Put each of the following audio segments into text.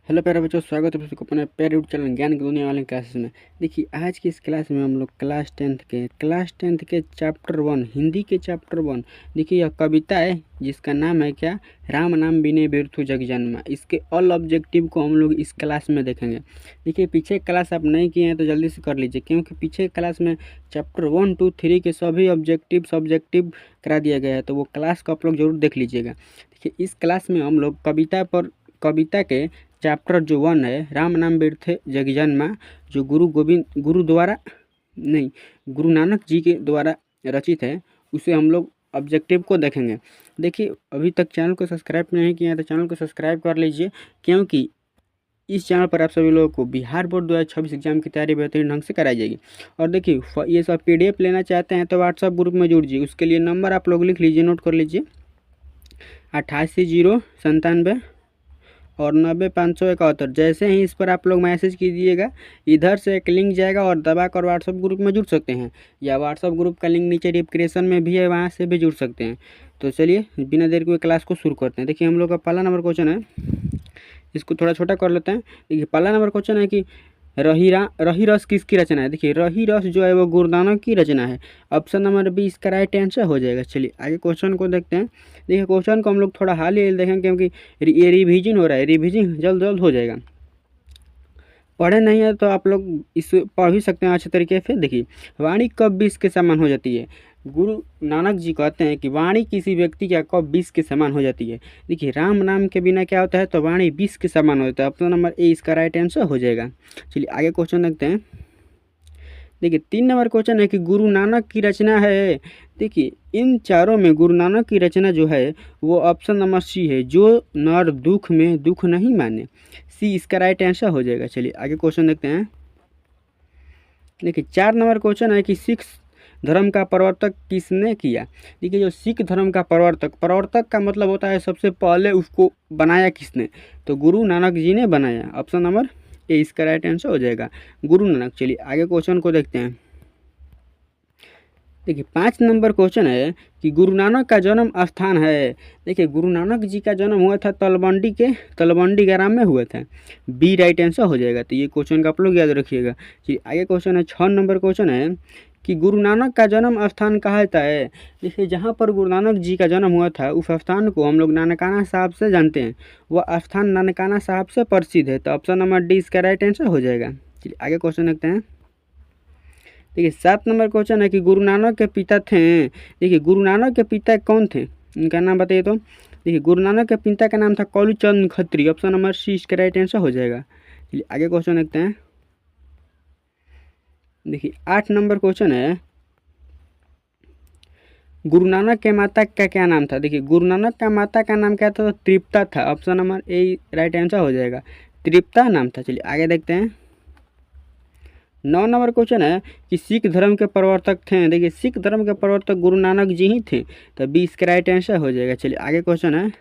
Hello प्यारे बच्चों, स्वागत है आप सबको अपने प्यारे यूट्यूब चैनल ज्ञान की दुनिया वाले क्लासेस में। देखिए, आज की इस क्लास में हम लोग क्लास टेंथ के चैप्टर 1 हिंदी के चैप्टर 1। देखिए, यह कविता है जिसका नाम है क्या, राम नाम बिने बिरथु जग जन्मा। इसके ऑल ऑब्जेक्टिव को हम लोग इस क्लास में देखेंगे। देखिए, पीछे क्लास आप नहीं किए हैं तो जल्दी से कर लीजिए, क्योंकि पीछे क्लास में चैप्टर 1, 2, 3 के सभी ऑब्जेक्टिव सब्जेक्टिव करा दिया गया है, तो वो क्लास को आप लोग जरूर देख लीजिएगा। देखिए, इस क्लास में हम लोग कविता के चैप्टर जो 1 है, राम नाम बिरथे जगजन्मा, जो गुरु द्वारा नहीं गुरु नानक जी के द्वारा रचित है, उसे हम लोग ऑब्जेक्टिव को देखेंगे। देखिए, अभी तक चैनल को सब्सक्राइब नहीं किया है तो चैनल को सब्सक्राइब कर लीजिए, क्योंकि इस चैनल पर आप सभी लोगों को बिहार बोर्ड 2026 एग्जाम की तैयारी बेहतरीन ढंग से कराई जाएगी। और देखिए, ये सब PDF लेना चाहते हैं तो व्हाट्सएप ग्रुप में जुड़ जाइए। उसके लिए नंबर आप लोग लिख लीजिए, नोट कर लीजिए, 88 097 और 90 571। जैसे ही इस पर आप लोग मैसेज कीजिएगा, इधर से एक लिंक जाएगा और दबा कर व्हाट्सअप ग्रुप में जुड़ सकते हैं, या व्हाट्सअप ग्रुप का लिंक नीचे डिस्क्रिप्शन में भी है, वहाँ से भी जुड़ सकते हैं। तो चलिए बिना देर के क्लास को शुरू करते हैं। देखिए, हम लोग का पहला नंबर क्वेश्चन है, इसको थोड़ा छोटा कर लेते हैं। देखिए, पहला नंबर क्वेश्चन है कि रही रस किसकी रचना है। देखिए, रही रस जो है वो गुरुनानक की रचना है। ऑप्शन नंबर बी इसका राइट आंसर हो जाएगा। चलिए आगे क्वेश्चन को देखते हैं। देखिए, क्वेश्चन को हम लोग थोड़ा हाल ही देखें, क्योंकि ये रिवीजन हो रहा है, रिवीजन जल्द जल्द हो जाएगा। पढ़े नहीं है तो आप लोग इस पढ़ भी सकते हैं अच्छे तरीके से। देखिए, वाणी कब 20 के समान हो जाती है। गुरु नानक जी कहते हैं कि वाणी किसी व्यक्ति का कब 20 के समान हो जाती है। देखिए, राम नाम के बिना क्या होता है, तो वाणी 20 के समान हो जाता है। ऑप्शन नंबर ए इसका राइट आंसर हो जाएगा। चलिए आगे क्वेश्चन देखते हैं। देखिए, 3 नंबर क्वेश्चन है कि गुरु नानक की रचना है। देखिए, इन चारों में गुरु नानक की रचना जो है वो ऑप्शन नंबर सी है, जो नर दुख में दुख नहीं माने। सी इसका राइट आंसर हो जाएगा। चलिए आगे क्वेश्चन देखते हैं। देखिए, 4 नंबर क्वेश्चन है कि सिख धर्म का प्रवर्तक किसने किया। देखिए, जो सिख धर्म का प्रवर्तक का मतलब होता है सबसे पहले उसको बनाया किसने, तो गुरु नानक जी ने बनाया। ऑप्शन नंबर ए इसका राइट आंसर हो जाएगा, गुरु नानक। चलिए आगे क्वेश्चन को देखते हैं। देखिए, 5 नंबर क्वेश्चन है कि गुरु नानक का जन्म स्थान है। देखिए, गुरु नानक जी का जन्म हुआ था तलवंडी ग्राम में हुआ था। बी राइट आंसर हो जाएगा। तो ये क्वेश्चन का आप लोग याद रखिएगा। चलिए आगे क्वेश्चन है, 6 नंबर क्वेश्चन है कि गुरु नानक का जन्म स्थान कहाँ होता है। देखिए, जहाँ पर गुरु नानक जी का जन्म हुआ था उस स्थान को हम लोग नानकाना साहब से जानते हैं। वह स्थान नानकाना साहब से प्रसिद्ध है। तो ऑप्शन नंबर डी इसका राइट आंसर हो जाएगा। चलिए आगे क्वेश्चन देखते हैं। देखिए, 7 नंबर क्वेश्चन है कि गुरु नानक के पिता थे। देखिए, गुरु नानक के पिता कौन थे, इनका नाम बताइए तो। देखिए, गुरु नानक के पिता का नाम था कौलू चंद खत्री। ऑप्शन नंबर सी इसका राइट आंसर हो जाएगा। चलिए आगे क्वेश्चन देखते हैं। देखिए, 8 नंबर क्वेश्चन है, गुरु नानक के माता का क्या नाम था। देखिए, गुरु नानक का माता का नाम क्या था, तो तृप्ता था। Option number A right answer हो जाएगा, तृप्ता नाम था। चलिए आगे देखते हैं। 9 नंबर क्वेश्चन है कि सिख धर्म के प्रवर्तक थे। देखिए, सिख धर्म के प्रवर्तक गुरु नानक जी ही थे। तो 20 इसका राइट आंसर हो जाएगा। चलिए आगे क्वेश्चन है।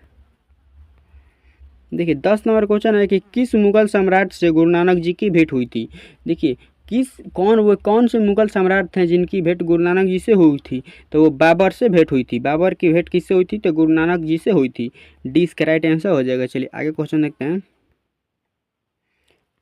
देखिए, 10 नंबर क्वेश्चन है कि किस मुगल सम्राट से गुरु नानक जी की भेंट हुई थी। देखिए, कौन से मुगल सम्राट थे जिनकी भेंट गुरु नानक जी से हुई थी, तो वो बाबर से भेंट हुई थी। बाबर की भेंट किससे हुई थी, तो गुरु नानक जी से हुई थी। डी इसका राइट आंसर हो जाएगा। चलिए आगे क्वेश्चन देखते हैं।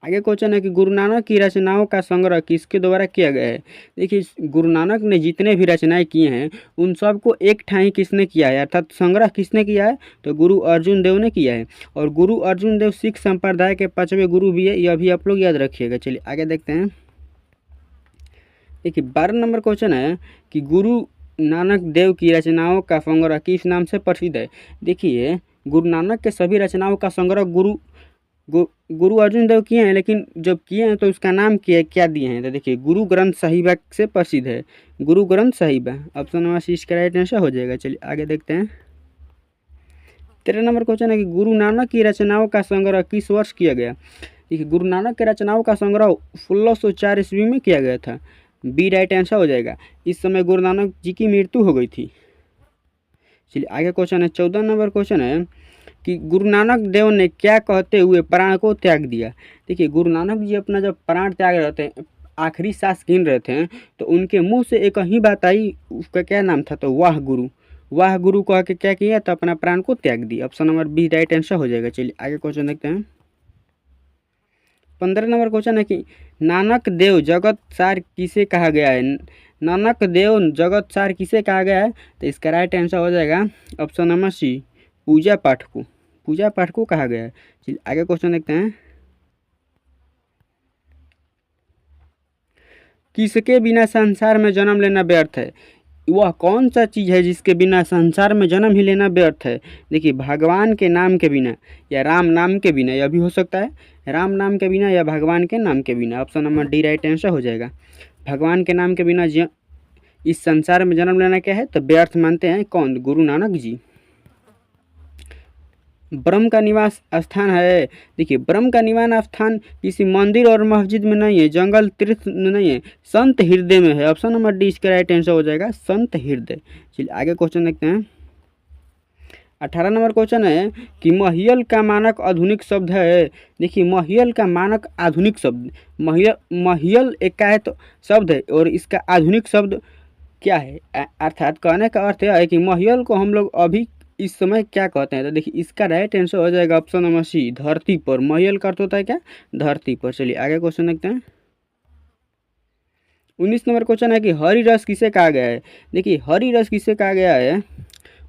आगे क्वेश्चन है कि गुरु नानक की रचनाओं का संग्रह किसके द्वारा किया गया है। देखिए, गुरु नानक ने जितने भी रचनाएं किए हैं उन सबको एक ठाई किसने किया है, अर्थात संग्रह किसने किया है, तो गुरु अर्जुन देव ने किया है। और गुरु अर्जुन देव सिख संप्रदाय के 5वें गुरु भी है, यह भी आप लोग याद रखिएगा। चलिए आगे देखते हैं। देखिए, 12 नंबर क्वेश्चन है कि गुरु नानक देव की रचनाओं का संग्रह किस नाम से प्रसिद्ध है। देखिए, गुरु नानक के सभी रचनाओं का संग्रह गुरु अर्जुन देव किए हैं, लेकिन जब किए हैं तो उसका नाम क्या दिए हैं, तो देखिए गुरु ग्रंथ साहिबा से प्रसिद्ध है, गुरु ग्रंथ साहिबा। ऑप्शन नंबर सी इसका राइट आंसर हो जाएगा। चलिए आगे देखते हैं। 13 नंबर क्वेश्चन है कि गुरु नानक की रचनाओं का संग्रह किस वर्ष किया गया। देखिए, गुरु नानक के रचनाओं का संग्रह 1604 ईस्वी में किया गया था। बी राइट आंसर हो जाएगा। इस समय गुरु नानक जी की मृत्यु हो गई थी। चलिए आगे क्वेश्चन है, 14 नंबर क्वेश्चन है कि गुरु नानक देव ने क्या कहते हुए प्राण को त्याग दिया। देखिए, गुरु नानक जी अपना जब प्राण त्याग रहे थे, आखिरी सांस गिन रहे थे, तो उनके मुंह से एक ही बात आई, उसका क्या नाम था, तो वाह गुरु कह के क्या किया, तो अपना प्राण को त्याग दिया। Option number B right answer हो जाएगा। चलिए आगे क्वेश्चन देखते हैं। 15 नंबर क्वेश्चन है कि नानक देव जगत सार किसे कहा गया है। नानक देव जगत सार किसे कहा गया है, तो इसका राइट आंसर हो जाएगा ऑप्शन नंबर सी, पूजा पाठ को। पूजा पाठ को कहा गया है। चलिए आगे क्वेश्चन देखते हैं। किसके बिना संसार में जन्म लेना व्यर्थ है। वह कौन सा चीज़ है जिसके बिना संसार में जन्म ही लेना व्यर्थ है। देखिए, भगवान के नाम के बिना या राम नाम के बिना, यह भी हो सकता है राम नाम के बिना या भगवान के नाम के बिना। Option number D right answer हो जाएगा। भगवान के नाम के बिना इस संसार में जन्म लेना क्या है, तो व्यर्थ मानते हैं कौन, गुरु नानक जी। ब्रह्म का निवास स्थान है। देखिए, ब्रह्म का निवास स्थान किसी मंदिर और मस्जिद में नहीं है, जंगल तीर्थ में नहीं है, संत हृदय में है। ऑप्शन नंबर डी इसका राइट आंसर हो जाएगा, संत हृदय। चलिए आगे क्वेश्चन देखते हैं। 18 नंबर क्वेश्चन है कि महियल का मानक आधुनिक शब्द है। देखिए, महियल का मानक आधुनिक शब्द, महियल एक का है तो शब्द है और इसका आधुनिक शब्द क्या है, अर्थात कहने का अर्थ यह है कि महियल को हम लोग अभी इस समय क्या कहते हैं। तो देखिए, इसका राइट आंसर हो जाएगा ऑप्शन नंबर सी, धरती पर। महियल का अर्थ होता है क्या, धरती पर। चलिए आगे क्वेश्चन देखते हैं। 19 नंबर क्वेश्चन है कि हरि रस किसे कहा गया है। देखिए, हरि रस किसे कहा गया है,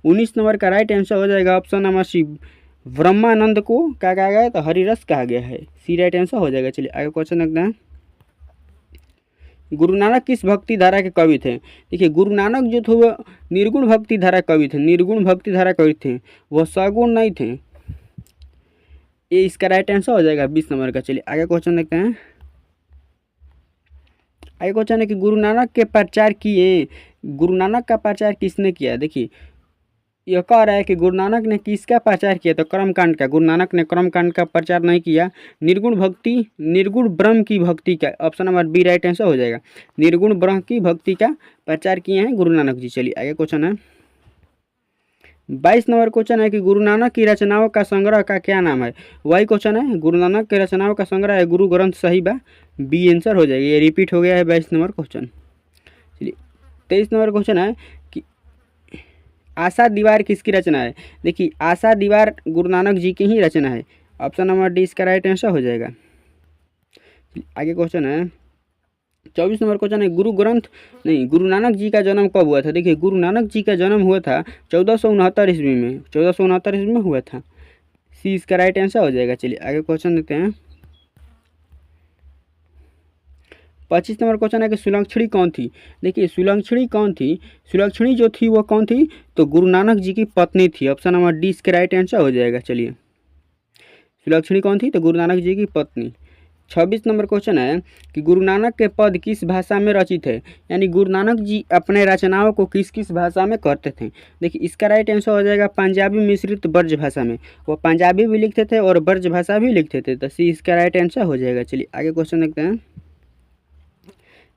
19 नंबर का राइट आंसर हो जाएगा ऑप्शन नंबर सी, ब्रह्मानंद को क्या कहा गया है, तो हरि रस कहा गया है। सी राइट आंसर हो जाएगा। चलिए आगे क्वेश्चन देखते हैं। गुरु नानक किस भक्ति धारा के कवि थे। देखिए, गुरु नानक जो थे वह निर्गुण भक्ति धारा कवि थे, निर्गुण भक्ति धारा कवि थे, वह सगुण नहीं थे। ये इसका राइट आंसर हो जाएगा 20 नंबर का। चलिए आगे क्वेश्चन देखते हैं। आगे क्वेश्चन है कि गुरु नानक के प्रचार किए। गुरु नानक का प्रचार किसने किया। देखिए, यह कह रहा है कि गुरु नानक ने किसका प्रचार किया, तो कर्मकांड का। गुरु नानक ने कर्मकांड का प्रचार नहीं किया, निर्गुण भक्ति, निर्गुण ब्रह्म की भक्ति का। Option number B right answer हो जाएगा, निर्गुण ब्रह्म की भक्ति का प्रचार किए हैं गुरु नानक जी। चलिए आगे क्वेश्चन है। 22 नंबर क्वेश्चन है कि गुरु नानक की रचनाओं का संग्रह का क्या नाम है। वही क्वेश्चन है, गुरु नानक की रचनाओं का संग्रह है गुरु ग्रंथ साहिब। बी आंसर हो जाएगा, ये रिपीट हो गया है 22 नंबर क्वेश्चन। चलिए 23 नंबर क्वेश्चन है कि आशा दीवार किसकी रचना है। देखिए, आशा दीवार गुरु नानक जी की ही रचना है। ऑप्शन नंबर डी इसका राइट आंसर हो जाएगा। आगे क्वेश्चन है 24 नंबर क्वेश्चन है, गुरु नानक जी का जन्म कब हुआ था। देखिए, गुरु नानक जी का जन्म हुआ था 1469 ईस्वी में, 1469 ईस्वी में हुआ था। सी इसका राइट आंसर हो जाएगा। चलिए आगे क्वेश्चन देखते हैं। 25 नंबर क्वेश्चन है कि सुलक्षणी कौन थी। देखिए, सुलक्षणी कौन थी, सुलक्षणी जो थी वो कौन थी, तो गुरु नानक जी की पत्नी थी। ऑप्शन नंबर डी इसके राइट आंसर हो जाएगा। चलिए, सुलक्षणी कौन थी, तो गुरु नानक जी की पत्नी। 26 नंबर क्वेश्चन है कि गुरु नानक के पद किस भाषा में रचित है, यानी गुरु नानक जी अपने रचनाओं को किस किस भाषा में करते थे। देखिए, इसका राइट आंसर हो जाएगा पंजाबी मिश्रित ब्रज भाषा में। वो पंजाबी भी लिखते थे और ब्रज भाषा भी लिखते थे, तो सी इसका राइट आंसर हो जाएगा। चलिए आगे क्वेश्चन देखते हैं।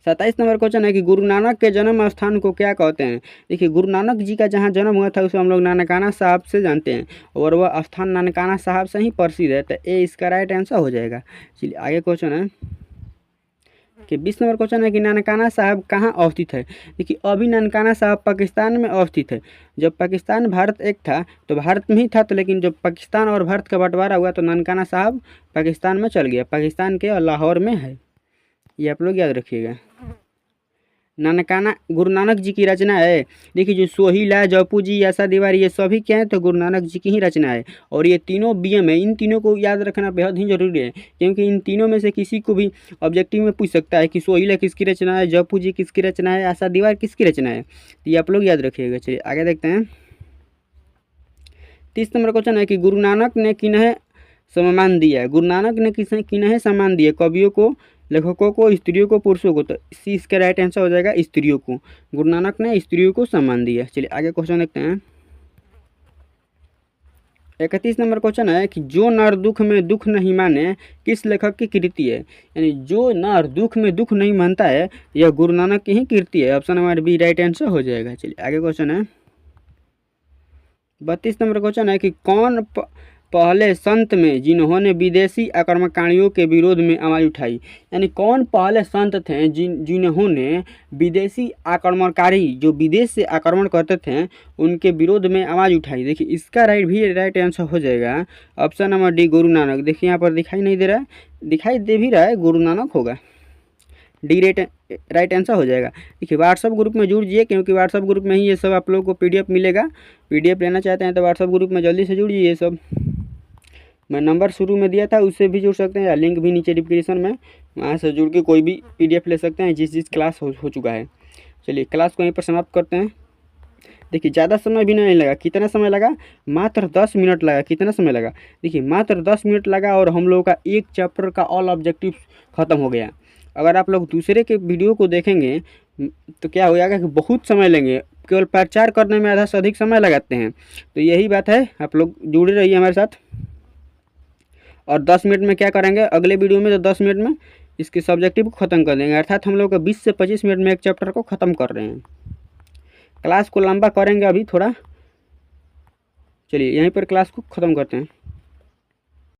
27 नंबर क्वेश्चन है कि गुरु नानक के जन्म स्थान को क्या कहते हैं। देखिए, गुरु नानक जी का जहाँ जन्म हुआ था उसे हम लोग नानकाना साहब से जानते हैं और वह स्थान नानकाना साहब से ही प्रसिद्ध है, तो ए इसका राइट आंसर हो जाएगा। चलिए आगे क्वेश्चन है कि 20 नंबर क्वेश्चन है कि नानकाना साहब कहाँ अवस्थित है। देखिए, अभी नानकाना साहब पाकिस्तान में अवस्थित है। जब पाकिस्तान भारत एक था तो भारत में ही था, तो लेकिन जब पाकिस्तान और भारत का बंटवारा हुआ तो नानकाना साहब पाकिस्तान में चल गया, पाकिस्तान के लाहौर में है। ये आप लोग याद रखिएगा। नानकाना गुरु नानक जी की रचना है। देखिए, जो सोहिला, जपू जी, आशा दीवार, ये सभी क्या है, तो गुरु नानक जी की ही रचना है और ये तीनों बीएम है। इन तीनों को याद रखना बेहद ही जरूरी है, क्योंकि इन तीनों में से किसी को भी ऑब्जेक्टिव में पूछ सकता है कि सोहिला किसकी रचना है, जपू जी किसकी रचना है, आशा दीवार किसकी रचना है, तो ये आप लोग याद रखिएगा। चलिए आगे देखते हैं। 30 नंबर क्वेश्चन है कि गुरु नानक ने किन्हें सम्मान दिया। गुरु नानक ने किन्हें सम्मान दिया, कवियों को, लेखकों को, स्त्रियों को, पुरुषों को, तो सी इसका राइट आंसर हो जाएगा, स्त्रियों को। गुरु नानक ने स्त्रियों को सम्मान दिया। चलिए आगे क्वेश्चन देखते हैं। 31 नंबर क्वेश्चन है कि जो नर दुख में दुख नहीं माने किस लेखक की कृति है, यानी जो नर दुख में दुख नहीं मानता है यह गुरु नानक की ही कृति है। Option number B right answer हो जाएगा। चलिए आगे क्वेश्चन है। 32 नंबर क्वेश्चन है कि कौन पहले संत में जिन्होंने विदेशी आक्रमणकारियों के विरोध में आवाज़ उठाई। यानी कौन पहले संत थे जिन्होंने विदेशी आक्रमणकारी जो विदेश से आक्रमण करते थे उनके विरोध में आवाज़ उठाई। देखिए इसका राइट आंसर हो जाएगा option number D, Guru Nanak. देखिए यहाँ पर दिखाई नहीं दे रहा है, दिखाई दे भी रहा है, गुरु नानक होगा। डी राइट आंसर हो जाएगा। देखिए व्हाट्सअप ग्रुप में जुड़िए, क्योंकि व्हाट्सअप ग्रुप में ही ये सब आप लोगों को पीडीएफ मिलेगा। पीडीएफ लेना चाहते हैं तो व्हाट्सअप ग्रुप में जल्दी से जुड़िए। ये सब मैं नंबर शुरू में दिया था, उससे भी जुड़ सकते हैं, या लिंक भी नीचे डिस्क्रिप्शन में, वहाँ से जुड़ के कोई भी पीडीएफ ले सकते हैं जिस क्लास हो चुका है। चलिए क्लास को यहीं पर समाप्त करते हैं। देखिए ज़्यादा समय भी नहीं लगा। कितना समय लगा? मात्र 10 मिनट लगा। कितना समय लगा? देखिए मात्र 10 मिनट लगा और हम लोगों का एक चैप्टर का ऑल ऑब्जेक्टिव ख़त्म हो गया। अगर आप लोग दूसरे के वीडियो को देखेंगे तो क्या हो जाएगा कि बहुत समय लेंगे, केवल प्रचार करने में आधा से अधिक समय लगाते हैं। तो यही बात है, आप लोग जुड़े रहिए हमारे साथ। और 10 मिनट में क्या करेंगे अगले वीडियो में, तो 10 मिनट में इसके सब्जेक्टिव को ख़त्म कर देंगे। अर्थात हम लोग का 20 से 25 मिनट में एक चैप्टर को ख़त्म कर रहे हैं। क्लास को लंबा करेंगे अभी थोड़ा। चलिए यहीं पर क्लास को ख़त्म करते हैं।